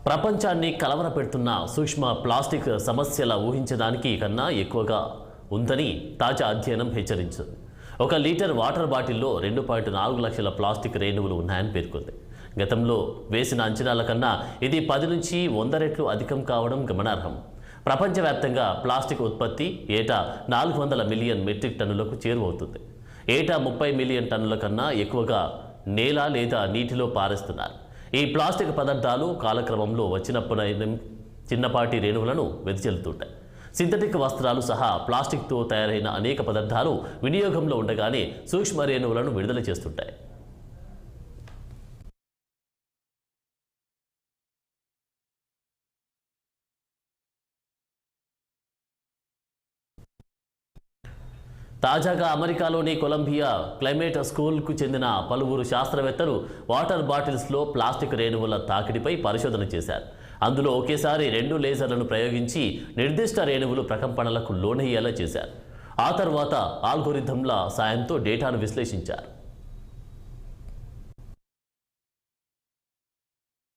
ప్రపంచాన్ని కలవరపెడుతున్న సూక్ష్మ ప్లాస్టిక్ సమస్యల ఊహించడానికి కన్నా ఎక్కువగా ఉందని తాజా అధ్యయనం హెచ్చరించింది. 1 లీటర్ వాటర్ బాటిల్లో 2.4 లక్షల ప్లాస్టిక్ రేణువులు ఉన్నాయని పేర్కొంది. గతంలో వేసిన అంచనాల కన్నా ఇది 10 నుంచి 100 రెట్లు అధికం కావడం గమనార్హం. ప్రపంచవ్యాప్తంగా ప్లాస్టిక్ ఉత్పత్తి ఏటా 400 మిలియన్ మెట్రిక్ టన్నులకు చేరువవుతుంది. ఏటా 30 మిలియన్ టన్నుల కన్నా ఎక్కువగా నేల లేదా నీటిలో పారేస్తున్నారు. ఈ ప్లాస్టిక్ పదార్థాలు కాలక్రమంలో వచ్చినప్పుడు చిన్నపాటి రేణువులను వెదజల్లుతుంటాయి. సింథటిక్ వస్త్రాలు సహా ప్లాస్టిక్తో తయారైన అనేక పదార్థాలు వినియోగంలో ఉండగానే సూక్ష్మ రేణువులను విడుదల చేస్తుంటాయి. తాజాగా అమెరికాలోని కొలంబియా క్లైమేట్ స్కూల్కు చెందిన పలువురు శాస్త్రవేత్తలు వాటర్ బాటిల్స్లో ప్లాస్టిక్ రేణువుల తాకిడిపై పరిశోధన చేశారు. అందులో ఒకేసారి 2 లేజర్లను ప్రయోగించి నిర్దిష్ట రేణువులు ప్రకంపనలకు లోనయ్యేలా చేశారు. ఆ తర్వాత ఆల్గోరిథంల సాయంతో డేటాను విశ్లేషించారు.